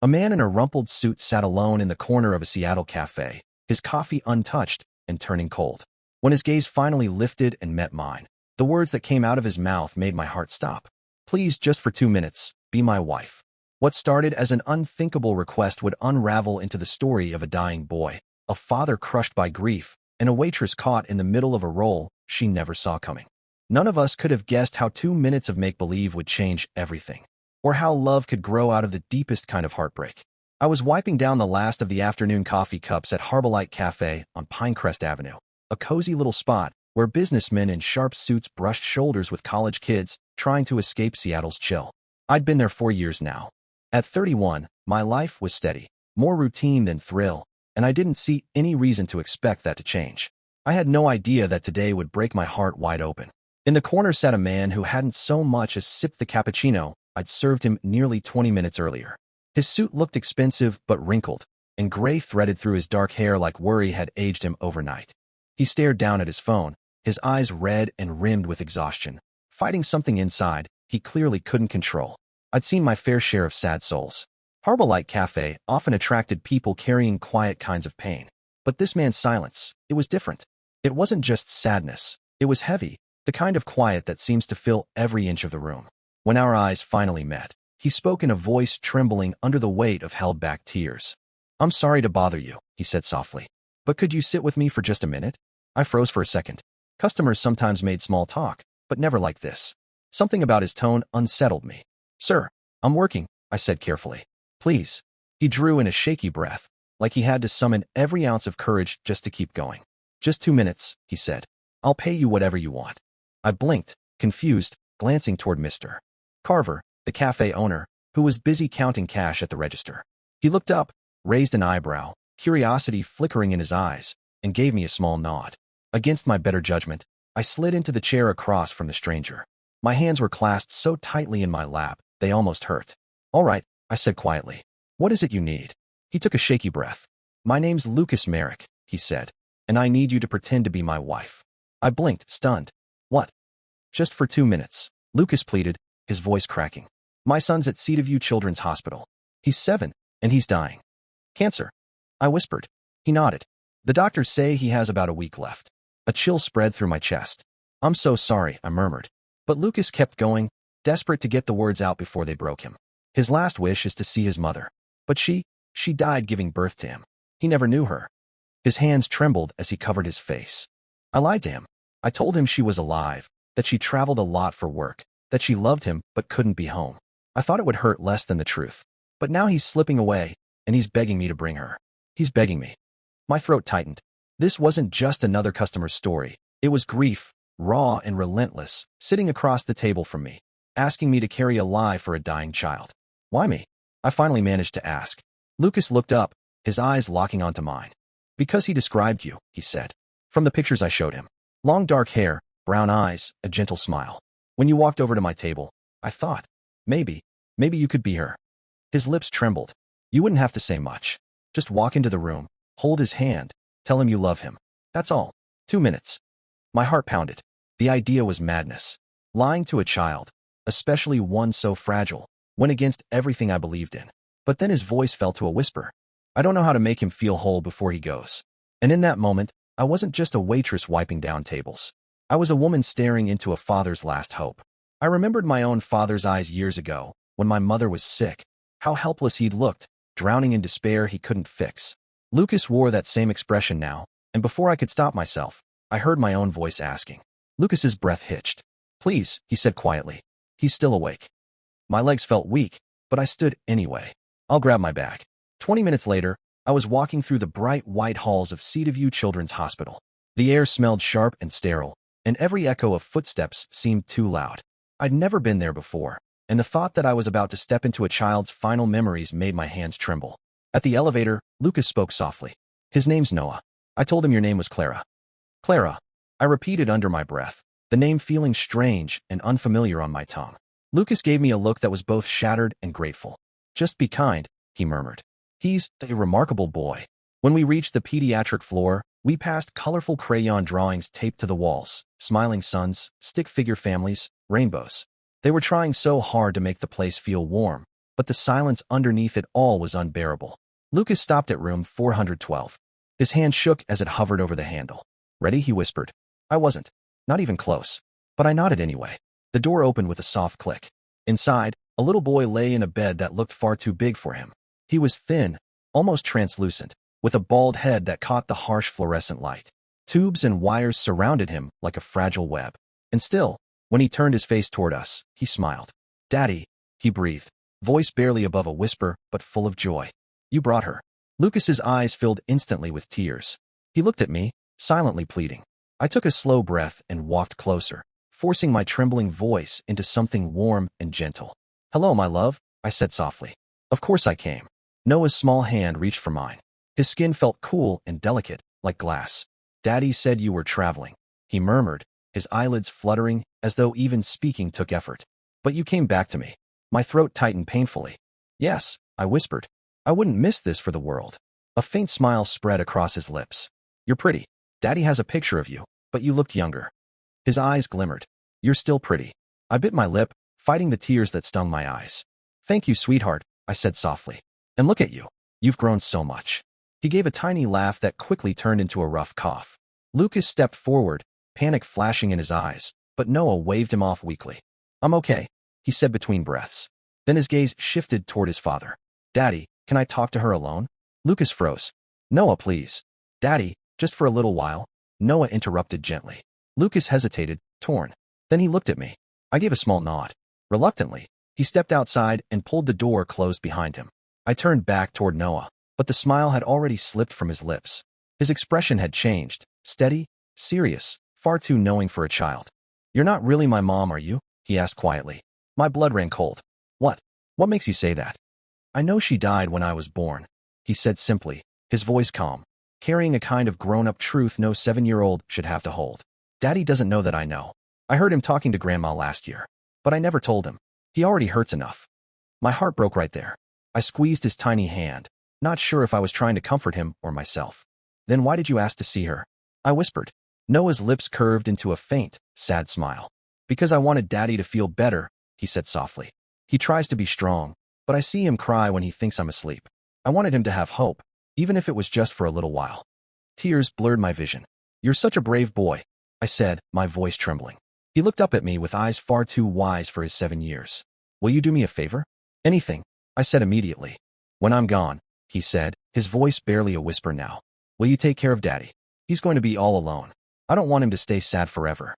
A man in a rumpled suit sat alone in the corner of a Seattle cafe, his coffee untouched and turning cold. When his gaze finally lifted and met mine, the words that came out of his mouth made my heart stop. Please, just for 2 minutes, be my wife. What started as an unthinkable request would unravel into the story of a dying boy, a father crushed by grief, and a waitress caught in the middle of a role she never saw coming. None of us could have guessed how 2 minutes of make-believe would change everything, or how love could grow out of the deepest kind of heartbreak. I was wiping down the last of the afternoon coffee cups at Harbolite Cafe on Pinecrest Avenue, a cozy little spot where businessmen in sharp suits brushed shoulders with college kids trying to escape Seattle's chill. I'd been there 4 years now. At 31, my life was steady, more routine than thrill, and I didn't see any reason to expect that to change. I had no idea that today would break my heart wide open. In the corner sat a man who hadn't so much as sipped the cappuccino I'd served him nearly 20 minutes earlier. His suit looked expensive but wrinkled, and gray threaded through his dark hair like worry had aged him overnight. He stared down at his phone, his eyes red and rimmed with exhaustion, fighting something inside he clearly couldn't control. I'd seen my fair share of sad souls. Harbolite Cafe often attracted people carrying quiet kinds of pain. But this man's silence, it was different. It wasn't just sadness. It was heavy, the kind of quiet that seems to fill every inch of the room. When our eyes finally met, he spoke in a voice trembling under the weight of held-back tears. "I'm sorry to bother you," he said softly. "But could you sit with me for just a minute?" I froze for a second. Customers sometimes made small talk, but never like this. Something about his tone unsettled me. "Sir, I'm working," I said carefully. "Please." He drew in a shaky breath, like he had to summon every ounce of courage just to keep going. "Just 2 minutes," he said. "I'll pay you whatever you want." I blinked, confused, glancing toward Mr. Carver, the cafe owner, who was busy counting cash at the register. He looked up, raised an eyebrow, curiosity flickering in his eyes, and gave me a small nod. Against my better judgment, I slid into the chair across from the stranger. My hands were clasped so tightly in my lap, they almost hurt. "All right," I said quietly. "What is it you need?" He took a shaky breath. "My name's Lucas Merrick," he said, "and I need you to pretend to be my wife." I blinked, stunned. "What?" "Just for 2 minutes," Lucas pleaded, his voice cracking. "My son's at Cedarview Children's Hospital. He's 7, and he's dying." "Cancer," I whispered. He nodded. "The doctors say he has about a week left." A chill spread through my chest. "I'm so sorry," I murmured. But Lucas kept going, desperate to get the words out before they broke him. His last wish is to see his mother. But she died giving birth to him. He never knew her. His hands trembled as he covered his face. I lied to him. I told him she was alive, that she traveled a lot for work, that she loved him but couldn't be home. I thought it would hurt less than the truth. But now he's slipping away, and he's begging me to bring her. He's begging me. My throat tightened. This wasn't just another customer's story. It was grief, raw and relentless, sitting across the table from me, asking me to carry a lie for a dying child. "Why me?" I finally managed to ask. Lucas looked up, his eyes locking onto mine. "Because he described you," he said. "From the pictures I showed him. Long dark hair, brown eyes, a gentle smile. When you walked over to my table, I thought, maybe you could be her." His lips trembled. "You wouldn't have to say much. Just walk into the room, hold his hand, tell him you love him. That's all. 2 minutes." My heart pounded. The idea was madness. Lying to a child, especially one so fragile, went against everything I believed in. But then his voice fell to a whisper. "I don't know how to make him feel whole before he goes." And in that moment, I wasn't just a waitress wiping down tables. I was a woman staring into a father's last hope. I remembered my own father's eyes years ago, when my mother was sick, how helpless he'd looked, drowning in despair he couldn't fix. Lucas wore that same expression now, and before I could stop myself, I heard my own voice asking. Lucas's breath hitched. "Please," he said quietly. "He's still awake." My legs felt weak, but I stood anyway. "I'll grab my bag." 20 minutes later, I was walking through the bright white halls of Cedarview Children's Hospital. The air smelled sharp and sterile, and every echo of footsteps seemed too loud. I'd never been there before, and the thought that I was about to step into a child's final memories made my hands tremble. At the elevator, Lucas spoke softly. "His name's Noah." I told him your name was Clara. "Clara," I repeated under my breath, the name feeling strange and unfamiliar on my tongue. Lucas gave me a look that was both shattered and grateful. "Just be kind," he murmured. "He's a remarkable boy." When we reached the pediatric floor, we passed colorful crayon drawings taped to the walls, smiling suns, stick figure families, rainbows. They were trying so hard to make the place feel warm, but the silence underneath it all was unbearable. Lucas stopped at room 412. His hand shook as it hovered over the handle. "Ready?" he whispered. I wasn't. Not even close. But I nodded anyway. The door opened with a soft click. Inside, a little boy lay in a bed that looked far too big for him. He was thin, almost translucent, with a bald head that caught the harsh fluorescent light. Tubes and wires surrounded him like a fragile web. And still, when he turned his face toward us, he smiled. "Daddy," he breathed, voice barely above a whisper but full of joy. "You brought her." Lucas's eyes filled instantly with tears. He looked at me, silently pleading. I took a slow breath and walked closer, forcing my trembling voice into something warm and gentle. "Hello, my love," I said softly. Of course I came. Noah's small hand reached for mine. His skin felt cool and delicate, like glass. "Daddy said you were traveling," he murmured, his eyelids fluttering as though even speaking took effort. "But you came back to me." My throat tightened painfully. "Yes," I whispered. "I wouldn't miss this for the world." A faint smile spread across his lips. "You're pretty. Daddy has a picture of you, but you looked younger." His eyes glimmered. "You're still pretty." I bit my lip, fighting the tears that stung my eyes. "Thank you, sweetheart," I said softly. "And look at you. You've grown so much." He gave a tiny laugh that quickly turned into a rough cough. Lucas stepped forward, panic flashing in his eyes, but Noah waved him off weakly. "I'm okay," he said between breaths. Then his gaze shifted toward his father. "Daddy, can I talk to her alone?" Lucas froze. "Noah, please." "Daddy, just for a little while," Noah interrupted gently. Lucas hesitated, torn. Then he looked at me. I gave a small nod. Reluctantly, he stepped outside and pulled the door closed behind him. I turned back toward Noah, but the smile had already slipped from his lips. His expression had changed, steady, serious, far too knowing for a child. "You're not really my mom, are you?" he asked quietly. My blood ran cold. "What? What makes you say that?" "I know she died when I was born," he said simply, his voice calm, carrying a kind of grown-up truth no 7-year-old should have to hold. "Daddy doesn't know that I know. I heard him talking to Grandma last year, but I never told him. He already hurts enough." My heart broke right there. I squeezed his tiny hand, not sure if I was trying to comfort him or myself. "Then why did you ask to see her?" I whispered. Noah's lips curved into a faint, sad smile. "Because I wanted Daddy to feel better," he said softly. "He tries to be strong, but I see him cry when he thinks I'm asleep. I wanted him to have hope, even if it was just for a little while." Tears blurred my vision. "You're such a brave boy," I said, my voice trembling. He looked up at me with eyes far too wise for his 7 years. "Will you do me a favor?" "Anything," I said immediately. "When I'm gone," he said, his voice barely a whisper now. "Will you take care of Daddy? He's going to be all alone. I don't want him to stay sad forever."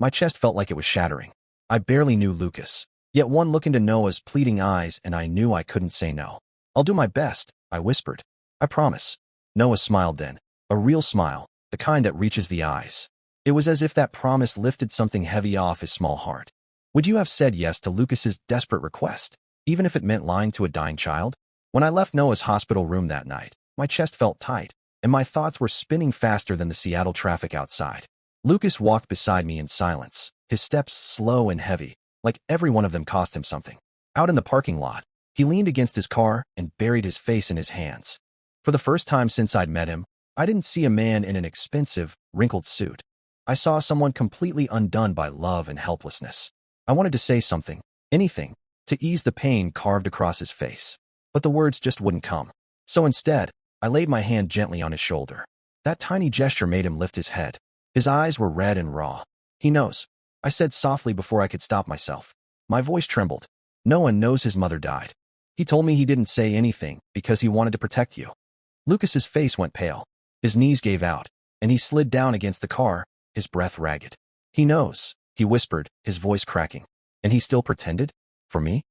My chest felt like it was shattering. I barely knew Lucas. Yet one look into Noah's pleading eyes and I knew I couldn't say no. "I'll do my best," I whispered. "I promise." Noah smiled then. A real smile, the kind that reaches the eyes. It was as if that promise lifted something heavy off his small heart. Would you have said yes to Lucas's desperate request, even if it meant lying to a dying child? When I left Noah's hospital room that night, my chest felt tight, and my thoughts were spinning faster than the Seattle traffic outside. Lucas walked beside me in silence, his steps slow and heavy, like every one of them cost him something. Out in the parking lot, he leaned against his car and buried his face in his hands. For the first time since I'd met him, I didn't see a man in an expensive, wrinkled suit. I saw someone completely undone by love and helplessness. I wanted to say something, anything, to ease the pain carved across his face. But the words just wouldn't come. So instead, I laid my hand gently on his shoulder. That tiny gesture made him lift his head. His eyes were red and raw. "He knows," I said softly before I could stop myself. My voice trembled. "No one knows his mother died. He told me he didn't say anything because he wanted to protect you." Lucas's face went pale. His knees gave out, and he slid down against the car, his breath ragged. "He knows," he whispered, his voice cracking. "And he still pretended? For me?"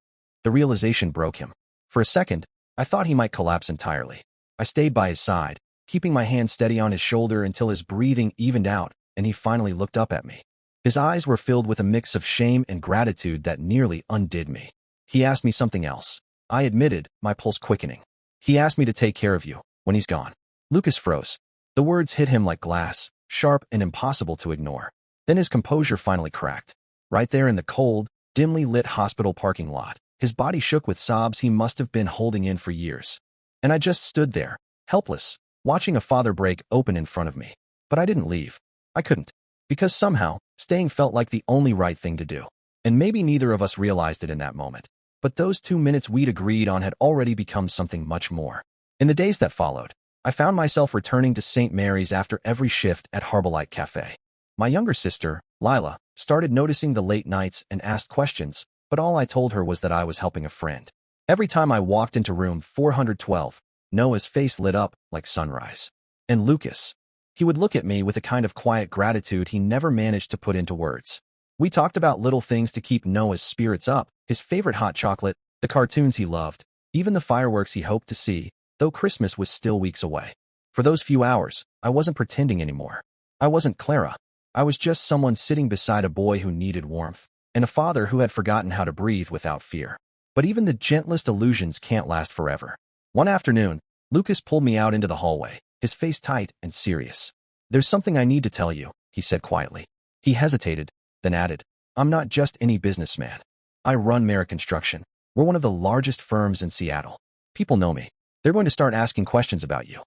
The realization broke him. For a second, I thought he might collapse entirely. I stayed by his side, keeping my hand steady on his shoulder until his breathing evened out and he finally looked up at me. His eyes were filled with a mix of shame and gratitude that nearly undid me. "He asked me something else," I admitted, my pulse quickening. "He asked me to take care of you when he's gone." Lucas froze. The words hit him like glass, sharp and impossible to ignore. Then his composure finally cracked. Right there in the cold, dimly lit hospital parking lot, his body shook with sobs he must have been holding in for years. And I just stood there, helpless, watching a father break open in front of me. But I didn't leave. I couldn't. Because somehow, staying felt like the only right thing to do. And maybe neither of us realized it in that moment. but those 2 minutes we'd agreed on had already become something much more. In the days that followed, I found myself returning to St. Mary's after every shift at Harbolite Café. My younger sister, Lila, started noticing the late nights and asked questions, but all I told her was that I was helping a friend. Every time I walked into room 412, Noah's face lit up like sunrise. And Lucas. He would look at me with a kind of quiet gratitude he never managed to put into words. We talked about little things to keep Noah's spirits up, his favorite hot chocolate, the cartoons he loved, even the fireworks he hoped to see, though Christmas was still weeks away. For those few hours, I wasn't pretending anymore. I wasn't Clara. I was just someone sitting beside a boy who needed warmth, and a father who had forgotten how to breathe without fear. But even the gentlest illusions can't last forever. One afternoon, Lucas pulled me out into the hallway, his face tight and serious. "There's something I need to tell you," he said quietly. He hesitated, then added, "I'm not just any businessman. I run Merrick Construction. We're one of the largest firms in Seattle. People know me. They're going to start asking questions about you."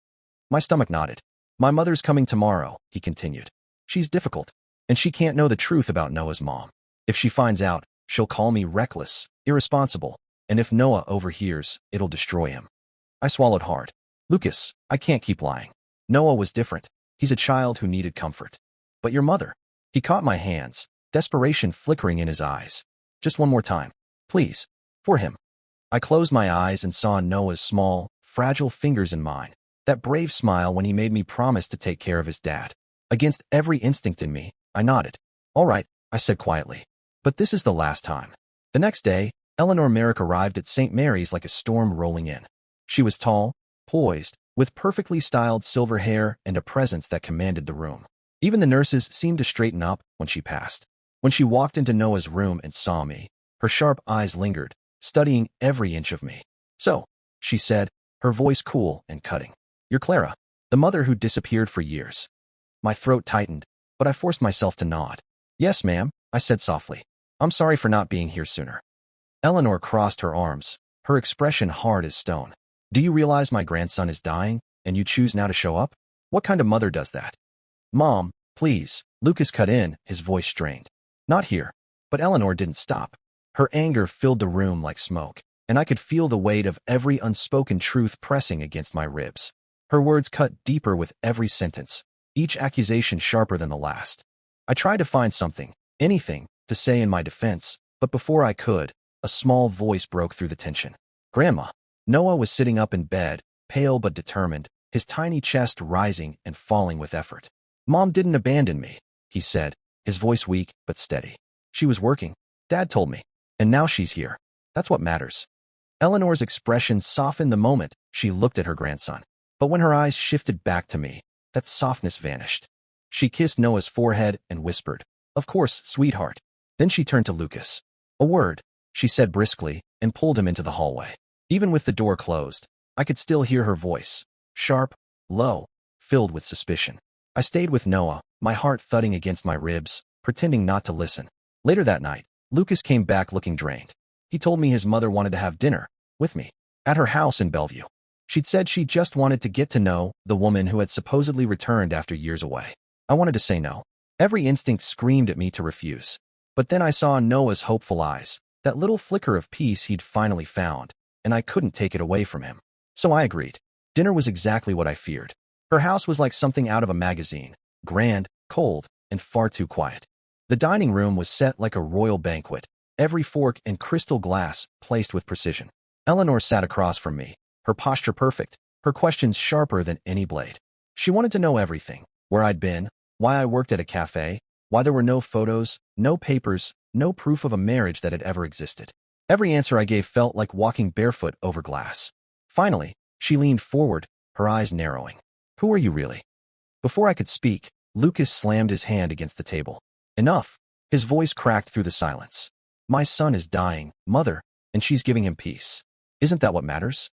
My stomach nodded. "My mother's coming tomorrow," he continued. "She's difficult, and she can't know the truth about Noah's mom. If she finds out, she'll call me reckless, irresponsible, and if Noah overhears, it'll destroy him." I swallowed hard. "Lucas, I can't keep lying. Noah was different. He's a child who needed comfort. But your mother." He caught my hands, desperation flickering in his eyes. "Just one more time. Please. For him." I closed my eyes and saw Noah's small, fragile fingers in mine, that brave smile when he made me promise to take care of his dad. Against every instinct in me, I nodded. "All right," I said quietly. "But this is the last time." The next day, Eleanor Merrick arrived at St. Mary's like a storm rolling in. She was tall, poised, with perfectly styled silver hair and a presence that commanded the room. Even the nurses seemed to straighten up when she passed. When she walked into Noah's room and saw me, her sharp eyes lingered, studying every inch of me. "So," she said, her voice cool and cutting, "you're Clara, the mother who disappeared for years." My throat tightened, but I forced myself to nod. "Yes, ma'am," I said softly. "I'm sorry for not being here sooner." Eleanor crossed her arms, her expression hard as stone. "Do you realize my grandson is dying, and you choose now to show up? What kind of mother does that?" "Mom, please," Lucas cut in, his voice strained. "Not here." But Eleanor didn't stop. Her anger filled the room like smoke, and I could feel the weight of every unspoken truth pressing against my ribs. Her words cut deeper with every sentence, each accusation sharper than the last. I tried to find something, anything, to say in my defense, but before I could, a small voice broke through the tension. "Grandma." Noah was sitting up in bed, pale but determined, his tiny chest rising and falling with effort. "Mom didn't abandon me," he said, his voice weak but steady. "She was working. Dad told me. And now she's here. That's what matters." Eleanor's expression softened the moment she looked at her grandson. But when her eyes shifted back to me, that softness vanished. She kissed Noah's forehead and whispered, "Of course, sweetheart." Then she turned to Lucas. "A word," she said briskly, and pulled him into the hallway. Even with the door closed, I could still hear her voice, sharp, low, filled with suspicion. I stayed with Noah, my heart thudding against my ribs, pretending not to listen. Later that night, Lucas came back looking drained. He told me his mother wanted to have dinner with me at her house in Bellevue. She'd said she just wanted to get to know the woman who had supposedly returned after years away. I wanted to say no. Every instinct screamed at me to refuse. But then I saw Noah's hopeful eyes, that little flicker of peace he'd finally found, and I couldn't take it away from him. So I agreed. Dinner was exactly what I feared. Her house was like something out of a magazine, grand, cold, and far too quiet. The dining room was set like a royal banquet, every fork and crystal glass placed with precision. Eleanor sat across from me, her posture perfect, her questions sharper than any blade. She wanted to know everything: where I'd been, why I worked at a cafe, why there were no photos, no papers, no proof of a marriage that had ever existed. Every answer I gave felt like walking barefoot over glass. Finally, she leaned forward, her eyes narrowing. "Who are you really?" Before I could speak, Lucas slammed his hand against the table. "Enough." His voice cracked through the silence. "My son is dying, Mother, and she's giving him peace. Isn't that what matters?"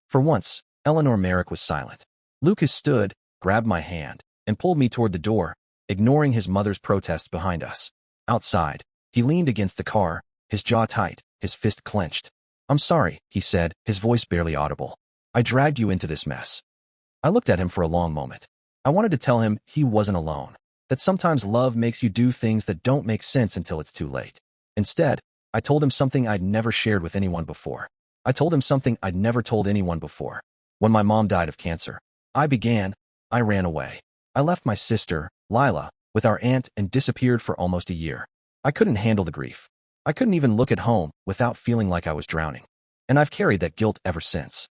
For once, Eleanor Merrick was silent. Lucas stood, grabbed my hand, and pulled me toward the door, ignoring his mother's protests behind us. Outside, he leaned against the car, his jaw tight, his fist clenched. "I'm sorry," he said, his voice barely audible. "I dragged you into this mess." I looked at him for a long moment. I wanted to tell him he wasn't alone, that sometimes love makes you do things that don't make sense until it's too late. Instead, I told him something I'd never shared with anyone before. I told him something I'd never told anyone before. When my mom died of cancer, I ran away. I left my sister, Lila, with our aunt and disappeared for almost a year. I couldn't handle the grief. I couldn't even look at home without feeling like I was drowning. And I've carried that guilt ever since.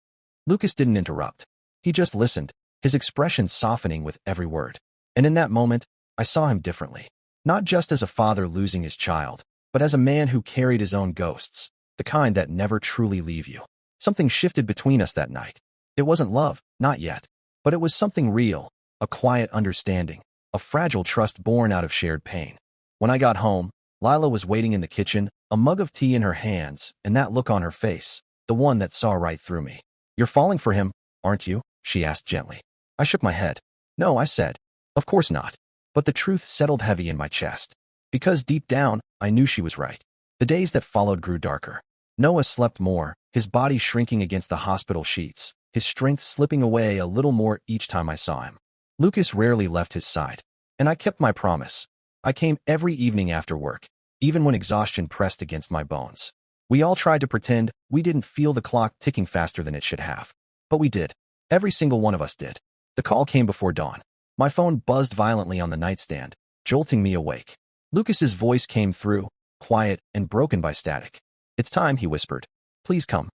Lucas didn't interrupt. He just listened, his expression softening with every word. And in that moment, I saw him differently. Not just as a father losing his child, but as a man who carried his own ghosts, the kind that never truly leave you. Something shifted between us that night. It wasn't love, not yet. But it was something real, a quiet understanding, a fragile trust born out of shared pain. When I got home, Lila was waiting in the kitchen, a mug of tea in her hands, and that look on her face, the one that saw right through me. "You're falling for him, aren't you?" she asked gently. I shook my head. "No," I said. "Of course not." But the truth settled heavy in my chest. Because deep down, I knew she was right. The days that followed grew darker. Noah slept more, his body shrinking against the hospital sheets, his strength slipping away a little more each time I saw him. Lucas rarely left his side. And I kept my promise. I came every evening after work, even when exhaustion pressed against my bones. We all tried to pretend we didn't feel the clock ticking faster than it should have. But we did. Every single one of us did. The call came before dawn. My phone buzzed violently on the nightstand, jolting me awake. Lucas's voice came through, quiet and broken by static. "It's time," he whispered. "Please come."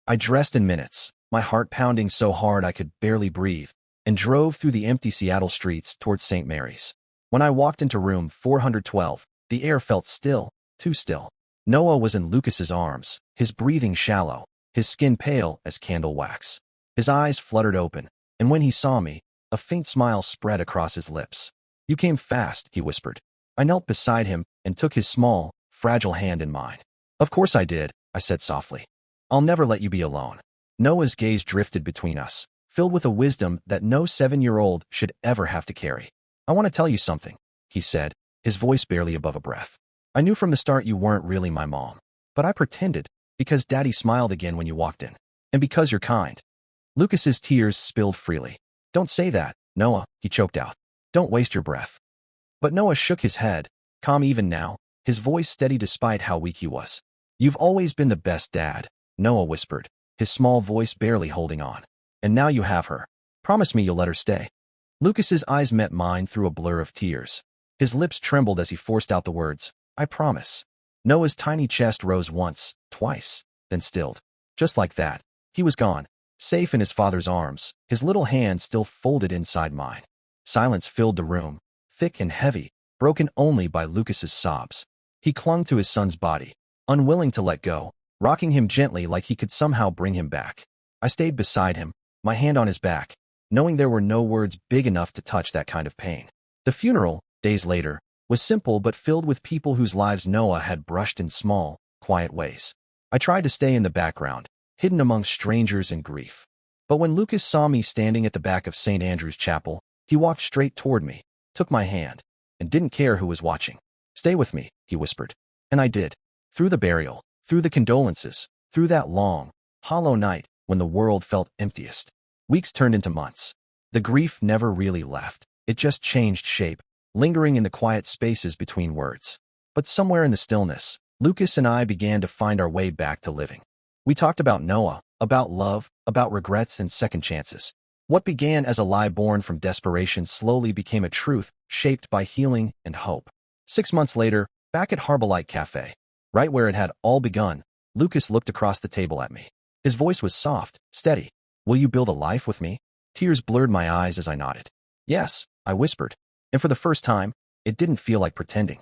I dressed in minutes, my heart pounding so hard I could barely breathe, and drove through the empty Seattle streets towards St. Mary's. When I walked into room 412, the air felt still, too still. Noah was in Lucas's arms, his breathing shallow, his skin pale as candle wax. His eyes fluttered open, and when he saw me, a faint smile spread across his lips. "You came fast," he whispered. I knelt beside him and took his small, fragile hand in mine. "Of course I did," I said softly. "I'll never let you be alone." Noah's gaze drifted between us, filled with a wisdom that no 7-year-old should ever have to carry. "I want to tell you something," he said, his voice barely above a breath. "I knew from the start you weren't really my mom, but I pretended, because Daddy smiled again when you walked in, and because you're kind." Lucas's tears spilled freely. "Don't say that, Noah," he choked out. "Don't waste your breath." But Noah shook his head, calm even now, his voice steady despite how weak he was. "You've always been the best dad," Noah whispered, his small voice barely holding on. "And now you have her. Promise me you'll let her stay." Lucas's eyes met mine through a blur of tears. His lips trembled as he forced out the words, "I promise." Noah's tiny chest rose once, twice, then stilled. Just like that, he was gone, safe in his father's arms, his little hand still folded inside mine. Silence filled the room, thick and heavy, broken only by Lucas's sobs. He clung to his son's body, unwilling to let go, rocking him gently like he could somehow bring him back. I stayed beside him, my hand on his back, knowing there were no words big enough to touch that kind of pain. The funeral, days later, was simple but filled with people whose lives Noah had brushed in small, quiet ways. I tried to stay in the background, hidden among strangers and grief. But when Lucas saw me standing at the back of St. Andrew's Chapel, he walked straight toward me, took my hand, and didn't care who was watching. "Stay with me," he whispered. And I did. Through the burial, through the condolences, through that long, hollow night when the world felt emptiest. Weeks turned into months. The grief never really left. It just changed shape, lingering in the quiet spaces between words. But somewhere in the stillness, Lucas and I began to find our way back to living. We talked about Noah, about love, about regrets and second chances. What began as a lie born from desperation slowly became a truth shaped by healing and hope. 6 months later, back at Harbolite Cafe, right where it had all begun, Lucas looked across the table at me. His voice was soft, steady. "Will you build a life with me?" Tears blurred my eyes as I nodded. "Yes," I whispered. And for the first time, it didn't feel like pretending.